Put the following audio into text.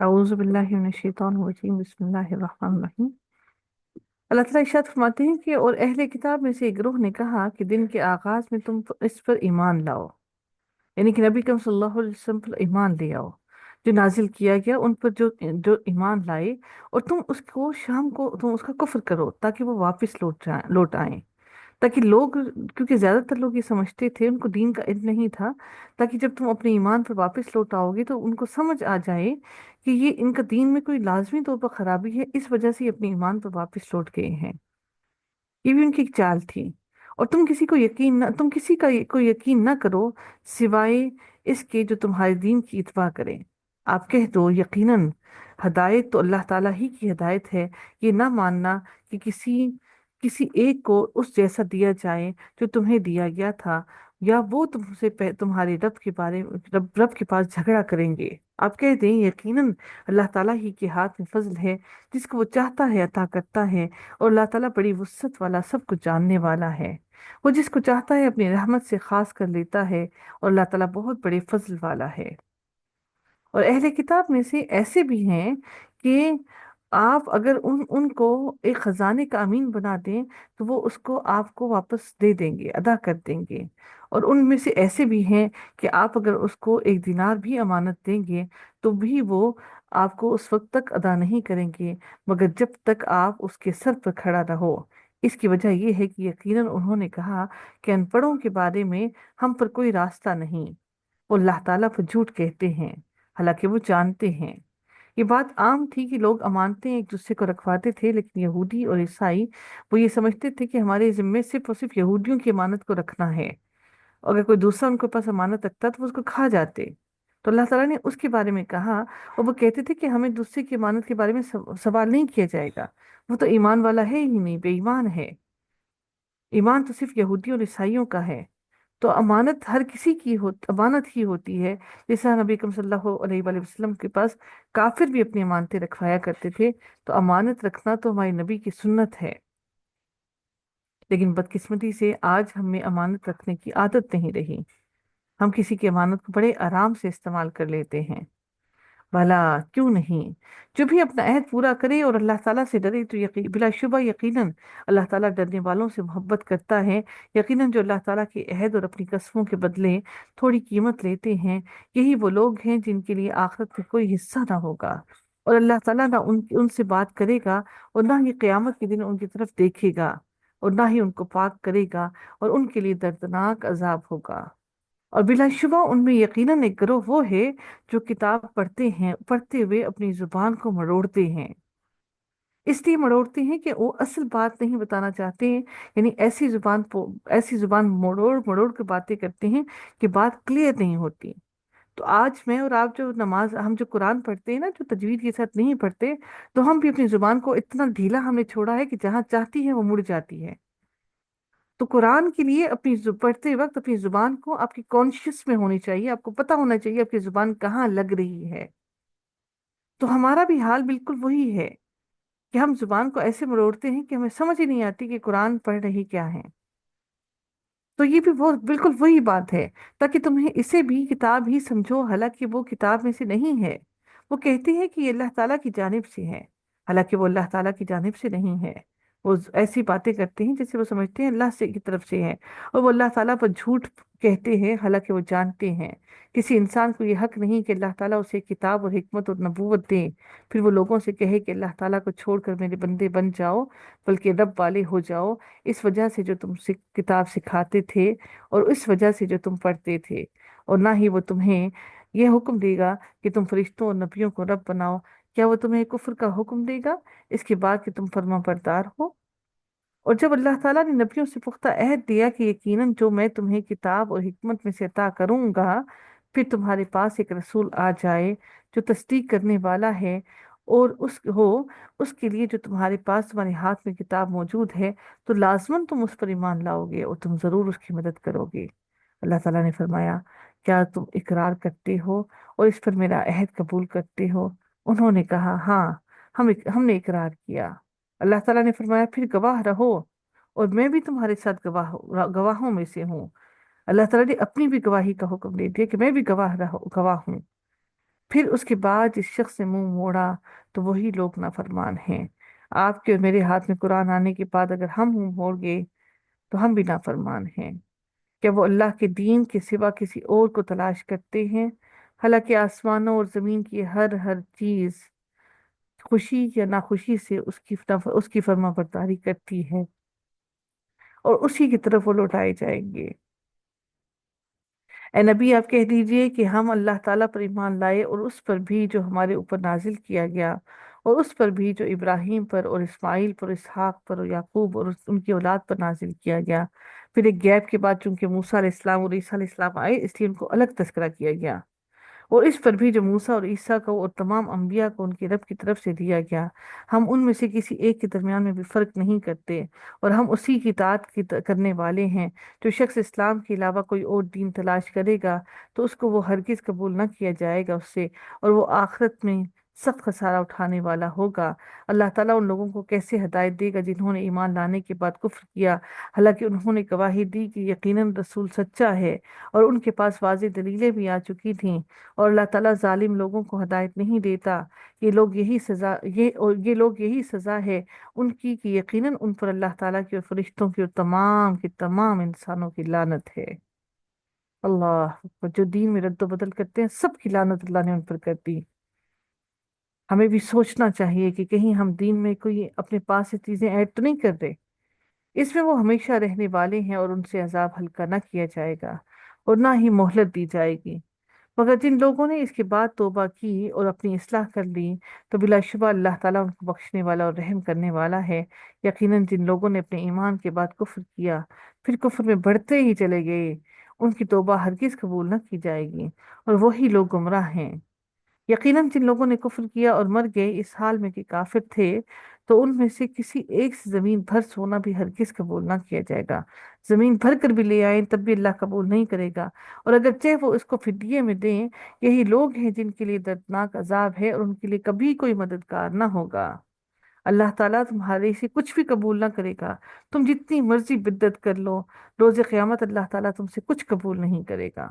अऊज़ु बिल्लाहि मिनश्शैतानिर्रजीम बिस्मिल्लाहिर्रहमानिर्रहीम। अल्लाह ताला इरशाद फरमाते हैं कि और अहले किताब में से एक ग्रोह ने कहा कि दिन के आगाज में तुम इस पर ईमान लाओ, यानी कि नबी करीम सल्लल्लाहु अलैहि वसल्लम पर ईमान ले आओ जो नाजिल किया गया उन पर, जो जो ईमान लाए। और तुम उसको शाम को तुम उसका कुफ्र करो ताकि वो वापस लौट आए, ताकि लोग, क्योंकि ज्यादातर लोग ये समझते थे, उनको दीन का इल्म नहीं था, ताकि जब तुम अपने ईमान पर वापस लौट आओगे तो उनको समझ आ जाए कि ये इनका दीन में कोई लाजमी तौर पर खराबी है, इस वजह से ये अपने ईमान पर वापस लौट गए हैं। ये भी उनकी एक चाल थी। और तुम किसी का कोई यकीन ना करो सिवाय इसके जो तुम्हारे दीन की इत्बा करें। आप कह दो यकीनन हदायत तो अल्लाह ताला ही की हदायत है। ये ना मानना कि किसी किसी एक को उस जैसा दिया जाए जो तुम्हें दिया गया था, या वो तुम्हारे रब के बारे में रब के पास झगड़ा करेंगे। आप कह दें यकीनन अल्लाह ताला ही के हाथ में फजल है, जिसको वो चाहता है अता करता है। और अल्लाह ताला बड़ी वुसअत वाला, सब कुछ जानने वाला है। वो जिसको चाहता है अपनी रहमत से खास कर लेता है, और अल्लाह ताला बहुत बड़े फजल वाला है। और अहले किताब में से ऐसे भी हैं कि आप अगर उनको एक खजाने का अमीन बना दें तो वो उसको आपको वापस दे देंगे, अदा कर देंगे। और उनमें से ऐसे भी हैं कि आप अगर उसको एक दिनार भी अमानत देंगे तो भी वो आपको उस वक्त तक अदा नहीं करेंगे, मगर जब तक आप उसके सर पर खड़ा रहो। इसकी वजह यह है कि यकीनन उन्होंने कहा कि अनपढ़ों के बारे में हम पर कोई रास्ता नहीं। वो अल्लाह ताला पर झूठ कहते हैं, हालांकि वो जानते हैं। ये बात आम थी कि लोग अमानतें एक दूसरे को रखवाते थे, लेकिन यहूदी और ईसाई वो ये समझते थे कि हमारे जिम्मे सिर्फ और सिर्फ यहूदियों की अमानत को रखना है। अगर कोई दूसरा उनके पास अमानत रखता तो वो उसको खा जाते। तो अल्लाह ताला ने उसके बारे में कहा, और वो कहते थे कि हमें दूसरे की अमानत के बारे में सवाल नहीं किया जाएगा, वो तो ईमान वाला है ही नहीं, बेईमान है। ईमान तो सिर्फ यहूदी और ईसाइयों का है। तो अमानत हर किसी की अमानत ही होती है। जैसा नबी अकरम सल्लल्लाहु अलैहि वसल्लम के पास काफिर भी अपनी अमानतें रखवाया करते थे। तो अमानत रखना तो हमारे नबी की सुन्नत है। लेकिन बदकिस्मती से आज हमें अमानत रखने की आदत नहीं रही। हम किसी की अमानत को बड़े आराम से इस्तेमाल कर लेते हैं। भला क्यों नहीं? जो भी अपना अहद पूरा करे और अल्लाह ताला से डरे तो बिलाशुबा यकीनन अल्लाह ताला डरने वालों से मोहब्बत करता है। यकीनन जो अल्लाह ताला के अहद और अपनी कसमों के बदले थोड़ी कीमत लेते हैं, यही वो लोग हैं जिनके लिए आखिरत में कोई हिस्सा ना होगा। और अल्लाह ताला ना उनसे बात करेगा, और ना ही क़यामत के दिन उनकी तरफ देखेगा, और ना ही उनको पाक करेगा, और उनके लिए दर्दनाक अजाब होगा। और बिलाशुबा उनमें यकीनन एक गिरोह वो है जो किताब पढ़ते हैं, पढ़ते हुए अपनी जुबान को मरोड़ते हैं। इसलिए मरोड़ते हैं कि वो असल बात नहीं बताना चाहते हैं, यानी ऐसी जुबान मरोड़ मरोड़ के बातें करते हैं कि बात क्लियर नहीं होती। तो आज मैं और आप जो नमाज, हम जो कुरान पढ़ते हैं ना, जो तजवीद के साथ नहीं पढ़ते, तो हम भी अपनी जुबान को इतना ढीला हमने छोड़ा है कि जहां चाहती है वो मुड़ जाती है। तो कुरान के लिए पढ़ते वक्त अपनी जुबान को आपकी कॉन्शियस में होनी चाहिए, आपको पता होना चाहिए आपकी जुबान कहाँ लग रही है। तो हमारा भी हाल बिल्कुल वही है कि हम जुबान को ऐसे मरोड़ते हैं कि हमें समझ ही नहीं आती कि कुरान पढ़ रही क्या है। तो ये भी वो बिल्कुल वही बात है, ताकि तुम्हें इसे भी किताब ही समझो, हालांकि वो किताब में से नहीं है। वो कहती है कि ये अल्लाह ताला की जानिब से है, हालांकि वो अल्लाह ताला की जानिब से नहीं है। वो ऐसी बातें करते हैं जैसे वो समझते हैं अल्लाह से की तरफ से है, और वो अल्लाह ताला पर झूठ कहते हैं, हालांकि वो जानते हैं किसी इंसान को ये हक नहीं कि अल्लाह ताला उसे किताब और हिकमत और नबूवत दे, फिर वो लोगों से कहे कि अल्लाह ताला को छोड़कर मेरे बंदे बन जाओ, बल्कि रब वाले हो जाओ। इस वजह से जो तुम किताब सिखाते थे, और इस वजह से जो तुम पढ़ते थे। और ना ही वो तुम्हें यह हुक्म देगा कि तुम फरिश्तों और नबियों को रब बनाओ। क्या वो तुम्हें कुफ्र का हुक्म देगा इसके बाद कि तुम फर्मा बरदार हो? और जब अल्लाह ताला ने नबियों से पुख्ता अहद दिया कि यकीनन जो मैं तुम्हें किताब और हिकमत में से अता करूंगा, फिर तुम्हारे पास एक रसूल आ जाए जो तस्दीक करने वाला है, और उसके लिए जो तुम्हारे पास तुम्हारे हाथ में किताब मौजूद है, तो लाजमन तुम उस पर ईमान लाओगे और तुम जरूर उसकी मदद करोगे। अल्लाह ताला ने फरमाया, क्या तुम इकरार करते हो और इस पर मेरा अहद कबूल करते हो? उन्होंने कहा, हाँ, हमने इकरार किया। अल्लाह ताला ने फरमाया, फिर गवाह रहो, और मैं भी तुम्हारे साथ गवाहों में से हूँ। अल्लाह ताला ने अपनी भी गवाही का हुक्म दे दिया कि मैं भी गवाह हूँ। پھر اس کے بعد جس شخص نے منہ موڑا تو وہی لوگ نافرمان ہیں۔ آپ کے اور میرے ہاتھ میں قرآن آنے کے بعد اگر ہم منہ موڑ گئے تو ہم بھی نافرمان ہیں۔ کیا وہ اللہ کے دین کے سوا کسی اور کو تلاش کرتے ہیں؟ حالانکہ آسمانوں اور زمین کی ہر چیز خوشی یا ناخوشی سے اس کی فرما برداری کرتی ہے، اور اسی کی طرف وہ لوٹائے جائیں گے۔ اے نبی، آپ کہہ دیجئے کہ ہم اللہ تعالیٰ پر ایمان لائے، اور اس پر بھی جو ہمارے اوپر نازل کیا گیا، اور اس پر بھی جو ابراہیم پر اور اسماعیل پر، اسحاق پر اور یعقوب اور ان کی اولاد پر نازل کیا گیا۔ پھر ایک گیپ کے بعد چونکہ موسیٰ علیہ السلام اور عیسیٰ علیہ السلام آئے، اس لیے ان کو الگ تذکرہ کیا گیا، اور اس پر بھی جو موسیٰ اور عیسیٰ کو اور تمام انبیاء کو ان کے رب کی طرف سے دیا گیا۔ ہم ان میں سے کسی ایک کے درمیان میں بھی فرق نہیں کرتے، اور ہم اسی کی اطاعت کرنے والے ہیں۔ جو شخص اسلام کے علاوہ کوئی اور دین تلاش کرے گا تو اس کو وہ ہرگز قبول نہ کیا جائے گا اس سے، اور وہ آخرت میں سخت خسارہ اٹھانے والا ہوگا۔ اللہ تعالیٰ ان لوگوں کو کیسے ہدایت دے گا جنہوں نے ایمان لانے کے بعد کفر کیا، حالانکہ انہوں نے گواہی دی کہ یقیناً رسول سچا ہے، اور ان کے پاس واضح دلیلیں بھی آ چکی تھیں۔ اور اللہ تعالیٰ ظالم لوگوں کو ہدایت نہیں دیتا۔ یہ لوگ یہی سزا ہے ان کی کہ یقیناً ان پر اللہ تعالیٰ کی اور فرشتوں کی اور تمام کی تمام انسانوں کی لعنت ہے۔ اللہ اکبر! جو دین میں رد و بدل کرتے ہیں سب کی لعنت اللہ نے ان پر کر دی۔ ہمیں بھی سوچنا چاہیے کہ کہیں ہم دین میں کوئی اپنے پاس سے چیزیں ایڈ تو نہیں کر رہے۔ اس میں وہ ہمیشہ رہنے والے ہیں، اور ان سے عذاب ہلکا نہ کیا جائے گا اور نہ ہی مہلت دی جائے گی۔ مگر جن لوگوں نے اس کے بعد توبہ کی اور اپنی اصلاح کر لی تو بلا شبہ اللہ تعالیٰ ان کو بخشنے والا اور رحم کرنے والا ہے۔ یقیناً جن لوگوں نے اپنے ایمان کے بعد کفر کیا، پھر کفر میں بڑھتے ہی چلے گئے، ان کی توبہ ہرگز قبول نہ کی جائے گی، اور وہی لوگ گمراہ ہیں۔ یقیناً جن لوگوں نے کفر کیا اور مر گئے اس حال میں کہ کافر تھے، تو ان میں سے کسی ایک سے زمین بھر سونا بھی ہرگز قبول نہ کیا جائے گا۔ زمین بھر کر بھی لے آئیں تب بھی اللہ قبول نہیں کرے گا، اور اگرچہ وہ اس کو فدیے میں دیں۔ یہی لوگ ہیں جن کے لیے دردناک عذاب ہے، اور ان کے لیے کبھی کوئی مددگار نہ ہوگا۔ اللہ تعالیٰ تمہارے سے کچھ بھی قبول نہ کرے گا، تم جتنی مرضی بدت کر لو، روز قیامت اللہ تعالیٰ تم سے کچھ قبول نہیں کرے گا۔